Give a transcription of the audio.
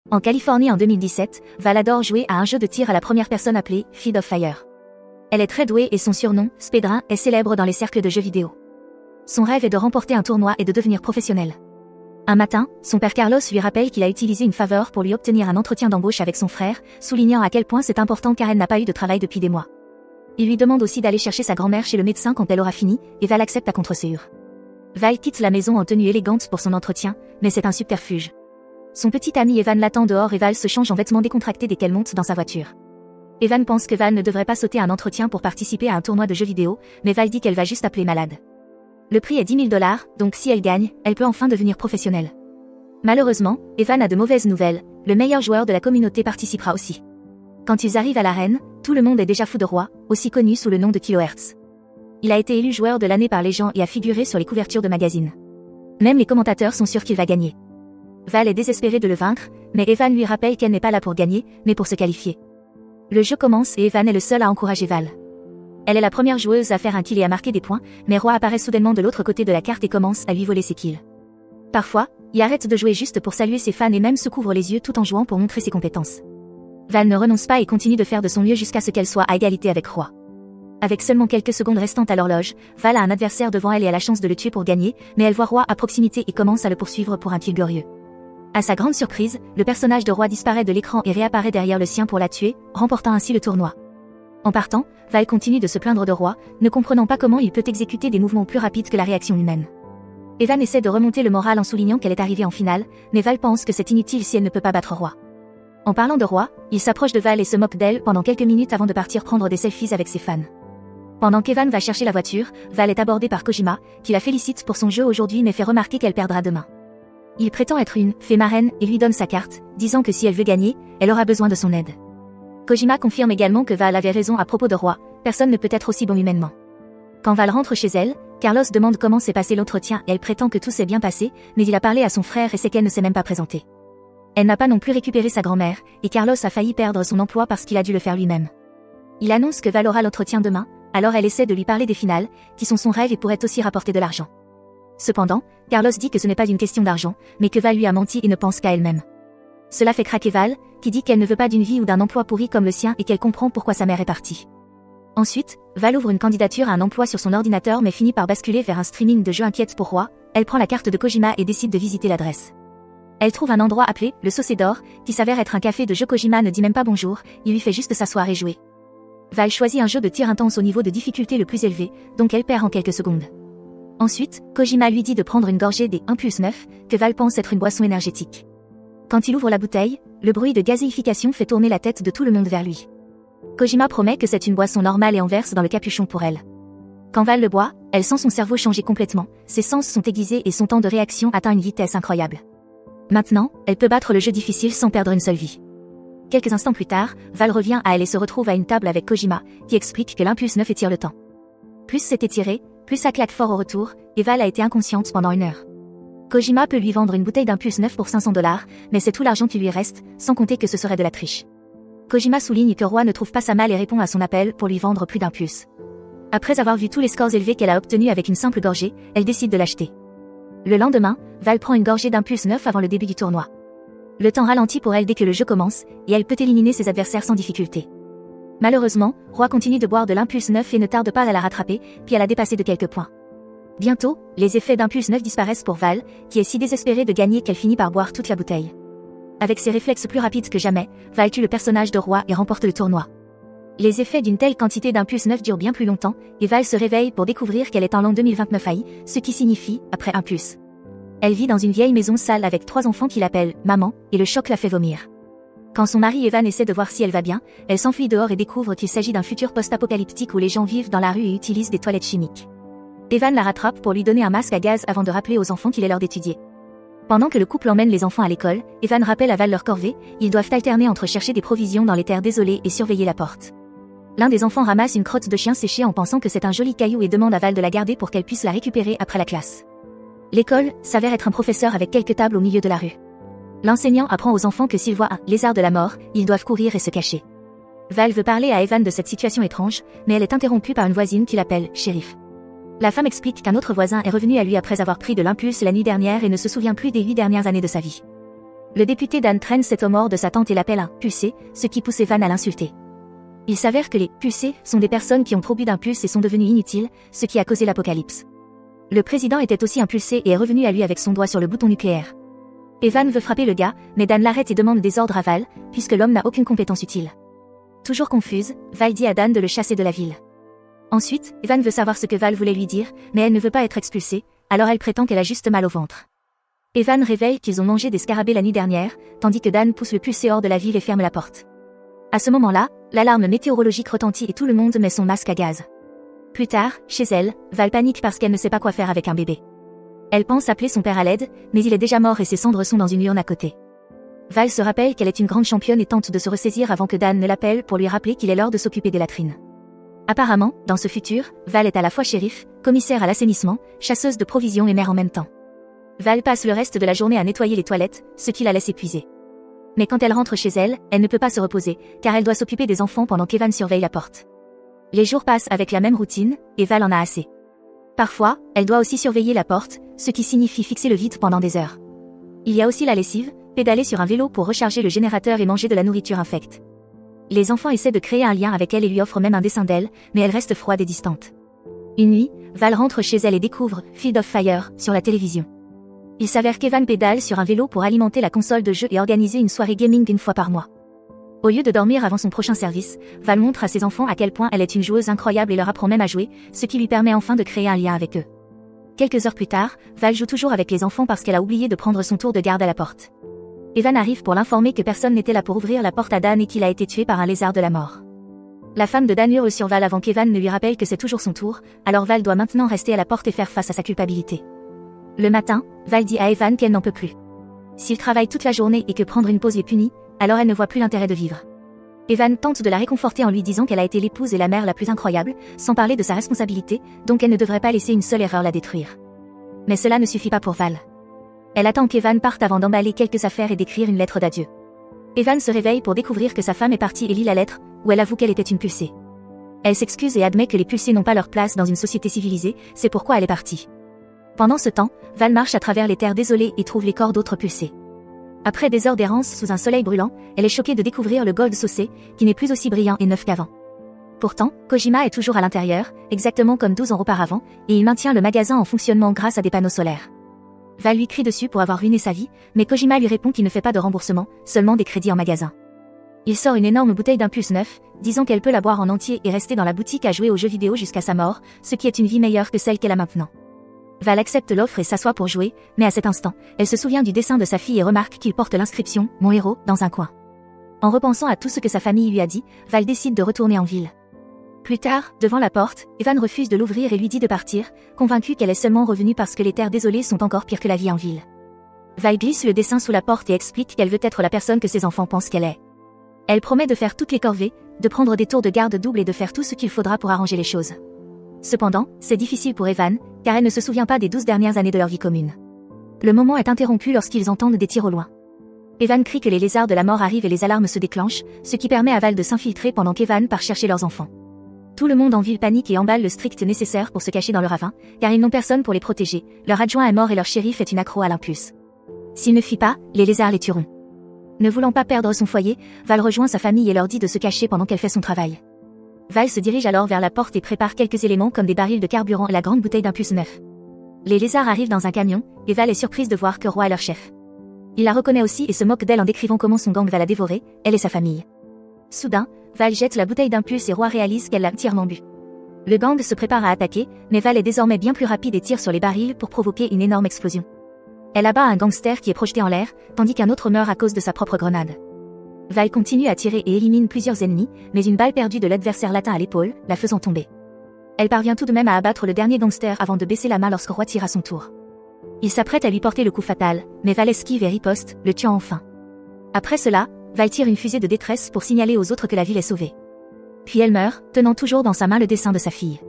En Californie en 2017, Val adore jouer à un jeu de tir à la première personne appelé Field of Fire. Elle est très douée et son surnom, Speedrun, est célèbre dans les cercles de jeux vidéo. Son rêve est de remporter un tournoi et de devenir professionnel. Un matin, son père Carlos lui rappelle qu'il a utilisé une faveur pour lui obtenir un entretien d'embauche avec son frère, soulignant à quel point c'est important car elle n'a pas eu de travail depuis des mois. Il lui demande aussi d'aller chercher sa grand-mère chez le médecin quand elle aura fini, et Val accepte à contre-sueur. Val quitte la maison en tenue élégante pour son entretien, mais c'est un subterfuge. Son petit ami Evan l'attend dehors et Val se change en vêtements décontractés dès qu'elle monte dans sa voiture. Evan pense que Val ne devrait pas sauter un entretien pour participer à un tournoi de jeux vidéo, mais Val dit qu'elle va juste appeler malade. Le prix est 10 000 $, donc si elle gagne, elle peut enfin devenir professionnelle. Malheureusement, Evan a de mauvaises nouvelles, le meilleur joueur de la communauté participera aussi. Quand ils arrivent à l'arène, tout le monde est déjà fou de Roy, aussi connu sous le nom de Kilohertz. Il a été élu joueur de l'année par les gens et a figuré sur les couvertures de magazines. Même les commentateurs sont sûrs qu'il va gagner. Val est désespérée de le vaincre, mais Evan lui rappelle qu'elle n'est pas là pour gagner, mais pour se qualifier. Le jeu commence et Evan est le seul à encourager Val. Elle est la première joueuse à faire un kill et à marquer des points, mais Roy apparaît soudainement de l'autre côté de la carte et commence à lui voler ses kills. Parfois, il arrête de jouer juste pour saluer ses fans et même se couvre les yeux tout en jouant pour montrer ses compétences. Val ne renonce pas et continue de faire de son mieux jusqu'à ce qu'elle soit à égalité avec Roy. Avec seulement quelques secondes restantes à l'horloge, Val a un adversaire devant elle et a la chance de le tuer pour gagner, mais elle voit Roy à proximité et commence à le poursuivre pour un kill glorieux. À sa grande surprise, le personnage de Roy disparaît de l'écran et réapparaît derrière le sien pour la tuer, remportant ainsi le tournoi. En partant, Val continue de se plaindre de Roy, ne comprenant pas comment il peut exécuter des mouvements plus rapides que la réaction humaine. Evan essaie de remonter le moral en soulignant qu'elle est arrivée en finale, mais Val pense que c'est inutile si elle ne peut pas battre Roy. En parlant de Roy, il s'approche de Val et se moque d'elle pendant quelques minutes avant de partir prendre des selfies avec ses fans. Pendant qu'Evan va chercher la voiture, Val est abordée par Kojima, qui la félicite pour son jeu aujourd'hui mais fait remarquer qu'elle perdra demain. Il prétend être une fée marraine et lui donne sa carte, disant que si elle veut gagner, elle aura besoin de son aide. Kojima confirme également que Val avait raison à propos de Roy, personne ne peut être aussi bon humainement. Quand Val rentre chez elle, Carlos demande comment s'est passé l'entretien et elle prétend que tout s'est bien passé, mais il a parlé à son frère et c'est qu'elle ne s'est même pas présentée. Elle n'a pas non plus récupéré sa grand-mère, et Carlos a failli perdre son emploi parce qu'il a dû le faire lui-même. Il annonce que Val aura l'entretien demain, alors elle essaie de lui parler des finales, qui sont son rêve et pourraient aussi rapporter de l'argent. Cependant, Carlos dit que ce n'est pas une question d'argent, mais que Val lui a menti et ne pense qu'à elle-même. Cela fait craquer Val, qui dit qu'elle ne veut pas d'une vie ou d'un emploi pourri comme le sien et qu'elle comprend pourquoi sa mère est partie. Ensuite, Val ouvre une candidature à un emploi sur son ordinateur mais finit par basculer vers un streaming de jeux inquiète pour Roy, elle prend la carte de Kojima et décide de visiter l'adresse. Elle trouve un endroit appelé le Saucé d'Or, qui s'avère être un café de jeu. Kojima ne dit même pas bonjour, il lui fait juste s'asseoir et jouer. Val choisit un jeu de tir intense au niveau de difficulté le plus élevé, donc elle perd en quelques secondes. Ensuite, Kojima lui dit de prendre une gorgée des Impulse 9, que Val pense être une boisson énergétique. Quand il ouvre la bouteille, le bruit de gazéification fait tourner la tête de tout le monde vers lui. Kojima promet que c'est une boisson normale et en verse dans le capuchon pour elle. Quand Val le boit, elle sent son cerveau changer complètement, ses sens sont aiguisés et son temps de réaction atteint une vitesse incroyable. Maintenant, elle peut battre le jeu difficile sans perdre une seule vie. Quelques instants plus tard, Val revient à elle et se retrouve à une table avec Kojima, qui explique que l'Impulse 9 étire le temps. Plus c'est étiré, plus ça claque fort au retour, et Val a été inconsciente pendant 1 heure. Kojima peut lui vendre une bouteille d'Impulse 9 pour 500 $, mais c'est tout l'argent qui lui reste, sans compter que ce serait de la triche. Kojima souligne que Roy ne trouve pas sa malle et répond à son appel pour lui vendre plus d'Impulse. Après avoir vu tous les scores élevés qu'elle a obtenus avec une simple gorgée, elle décide de l'acheter. Le lendemain, Val prend une gorgée d'Impulse 9 avant le début du tournoi. Le temps ralentit pour elle dès que le jeu commence, et elle peut éliminer ses adversaires sans difficulté. Malheureusement, Roy continue de boire de l'Impulse 9 et ne tarde pas à la rattraper, puis à la dépasser de quelques points. Bientôt, les effets d'Impulse 9 disparaissent pour Val, qui est si désespérée de gagner qu'elle finit par boire toute la bouteille. Avec ses réflexes plus rapides que jamais, Val tue le personnage de Roy et remporte le tournoi. Les effets d'une telle quantité d'Impulse 9 durent bien plus longtemps, et Val se réveille pour découvrir qu'elle est en l'an 2029 AI, ce qui signifie « après Impulse ». Elle vit dans une vieille maison sale avec 3 enfants qui l'appellent « maman », et le choc la fait vomir. Quand son mari Evan essaie de voir si elle va bien, elle s'enfuit dehors et découvre qu'il s'agit d'un futur post-apocalyptique où les gens vivent dans la rue et utilisent des toilettes chimiques. Evan la rattrape pour lui donner un masque à gaz avant de rappeler aux enfants qu'il est l'heure d'étudier. Pendant que le couple emmène les enfants à l'école, Evan rappelle à Val leur corvée, ils doivent alterner entre chercher des provisions dans les terres désolées et surveiller la porte. L'un des enfants ramasse une crotte de chien séchée en pensant que c'est un joli caillou et demande à Val de la garder pour qu'elle puisse la récupérer après la classe. L'école s'avère être un professeur avec quelques tables au milieu de la rue. L'enseignant apprend aux enfants que s'ils voient un lézard de la mort, ils doivent courir et se cacher. Val veut parler à Evan de cette situation étrange, mais elle est interrompue par une voisine qui l'appelle « shérif ». La femme explique qu'un autre voisin est revenu à lui après avoir pris de l'impulse la nuit dernière et ne se souvient plus des 8 dernières années de sa vie. Le député Dan traîne cet homme hors de sa tente et l'appelle un pulsé, ce qui pousse Evan à l'insulter. Il s'avère que les pulsés sont des personnes qui ont trop bu d'un pulse et sont devenues inutiles, ce qui a causé l'apocalypse. Le président était aussi impulsé et est revenu à lui avec son doigt sur le bouton nucléaire. Evan veut frapper le gars, mais Dan l'arrête et demande des ordres à Val, puisque l'homme n'a aucune compétence utile. Toujours confuse, Val dit à Dan de le chasser de la ville. Ensuite, Evan veut savoir ce que Val voulait lui dire, mais elle ne veut pas être expulsée, alors elle prétend qu'elle a juste mal au ventre. Evan révèle qu'ils ont mangé des scarabées la nuit dernière, tandis que Dan pousse le pulsé hors de la ville et ferme la porte. À ce moment-là, l'alarme météorologique retentit et tout le monde met son masque à gaz. Plus tard, chez elle, Val panique parce qu'elle ne sait pas quoi faire avec un bébé. Elle pense appeler son père à l'aide, mais il est déjà mort et ses cendres sont dans une urne à côté. Val se rappelle qu'elle est une grande championne et tente de se ressaisir avant que Dan ne l'appelle pour lui rappeler qu'il est l'heure de s'occuper des latrines. Apparemment, dans ce futur, Val est à la fois shérif, commissaire à l'assainissement, chasseuse de provisions et mère en même temps. Val passe le reste de la journée à nettoyer les toilettes, ce qui la laisse épuisée. Mais quand elle rentre chez elle, elle ne peut pas se reposer, car elle doit s'occuper des enfants pendant qu'Evan surveille la porte. Les jours passent avec la même routine, et Val en a assez. Parfois, elle doit aussi surveiller la porte, ce qui signifie fixer le vide pendant des heures. Il y a aussi la lessive, pédaler sur un vélo pour recharger le générateur et manger de la nourriture infecte. Les enfants essaient de créer un lien avec elle et lui offrent même un dessin d'elle, mais elle reste froide et distante. Une nuit, Val rentre chez elle et découvre Field of Fire sur la télévision. Il s'avère qu'Evan pédale sur un vélo pour alimenter la console de jeu et organiser une soirée gaming une fois par mois. Au lieu de dormir avant son prochain service, Val montre à ses enfants à quel point elle est une joueuse incroyable et leur apprend même à jouer, ce qui lui permet enfin de créer un lien avec eux. Quelques heures plus tard, Val joue toujours avec les enfants parce qu'elle a oublié de prendre son tour de garde à la porte. Evan arrive pour l'informer que personne n'était là pour ouvrir la porte à Dan et qu'il a été tué par un lézard de la mort. La femme de Dan hurle sur Val avant qu'Evan ne lui rappelle que c'est toujours son tour, alors Val doit maintenant rester à la porte et faire face à sa culpabilité. Le matin, Val dit à Evan qu'elle n'en peut plus. S'il travaille toute la journée et que prendre une pause est puni, alors elle ne voit plus l'intérêt de vivre. Evan tente de la réconforter en lui disant qu'elle a été l'épouse et la mère la plus incroyable, sans parler de sa responsabilité, donc elle ne devrait pas laisser une seule erreur la détruire. Mais cela ne suffit pas pour Val. Elle attend qu'Evan parte avant d'emballer quelques affaires et d'écrire une lettre d'adieu. Evan se réveille pour découvrir que sa femme est partie et lit la lettre, où elle avoue qu'elle était une pulsée. Elle s'excuse et admet que les pulsés n'ont pas leur place dans une société civilisée, c'est pourquoi elle est partie. Pendant ce temps, Val marche à travers les terres désolées et trouve les corps d'autres pulsés. Après des heures d'errance sous un soleil brûlant, elle est choquée de découvrir le gold saucé, qui n'est plus aussi brillant et neuf qu'avant. Pourtant, Kojima est toujours à l'intérieur, exactement comme 12 ans auparavant, et il maintient le magasin en fonctionnement grâce à des panneaux solaires. Val lui crie dessus pour avoir ruiné sa vie, mais Kojima lui répond qu'il ne fait pas de remboursement, seulement des crédits en magasin. Il sort une énorme bouteille d'Impulse 9, disant qu'elle peut la boire en entier et rester dans la boutique à jouer aux jeux vidéo jusqu'à sa mort, ce qui est une vie meilleure que celle qu'elle a maintenant. Val accepte l'offre et s'assoit pour jouer, mais à cet instant, elle se souvient du dessin de sa fille et remarque qu'il porte l'inscription « Mon héros » dans un coin. En repensant à tout ce que sa famille lui a dit, Val décide de retourner en ville. Plus tard, devant la porte, Evan refuse de l'ouvrir et lui dit de partir, convaincu qu'elle est seulement revenue parce que les terres désolées sont encore pires que la vie en ville. Val glisse le dessin sous la porte et explique qu'elle veut être la personne que ses enfants pensent qu'elle est. Elle promet de faire toutes les corvées, de prendre des tours de garde double et de faire tout ce qu'il faudra pour arranger les choses. Cependant, c'est difficile pour Evan, car elle ne se souvient pas des 12 dernières années de leur vie commune. Le moment est interrompu lorsqu'ils entendent des tirs au loin. Evan crie que les lézards de la mort arrivent et les alarmes se déclenchent, ce qui permet à Val de s'infiltrer pendant qu'Evan part chercher leurs enfants. Tout le monde en ville panique et emballe le strict nécessaire pour se cacher dans le ravin, car ils n'ont personne pour les protéger, leur adjoint est mort et leur shérif est une accro à l'impulse. S'il ne fuit pas, les lézards les tueront. Ne voulant pas perdre son foyer, Val rejoint sa famille et leur dit de se cacher pendant qu'elle fait son travail. Val se dirige alors vers la porte et prépare quelques éléments comme des barils de carburant et la grande bouteille d'Impulse 9. Les lézards arrivent dans un camion, et Val est surprise de voir que Roy est leur chef. Il la reconnaît aussi et se moque d'elle en décrivant comment son gang va la dévorer, elle et sa famille. Soudain, Val jette la bouteille d'Impulse et Roy réalise qu'elle l'a entièrement bu. Le gang se prépare à attaquer, mais Val est désormais bien plus rapide et tire sur les barils pour provoquer une énorme explosion. Elle abat un gangster qui est projeté en l'air, tandis qu'un autre meurt à cause de sa propre grenade. Val continue à tirer et élimine plusieurs ennemis, mais une balle perdue de l'adversaire l'atteint à l'épaule, la faisant tomber. Elle parvient tout de même à abattre le dernier gangster avant de baisser la main lorsque Roy tire à son tour. Il s'apprête à lui porter le coup fatal, mais Val esquive et riposte, le tuant enfin. Après cela, Val tire une fusée de détresse pour signaler aux autres que la ville est sauvée. Puis elle meurt, tenant toujours dans sa main le dessin de sa fille.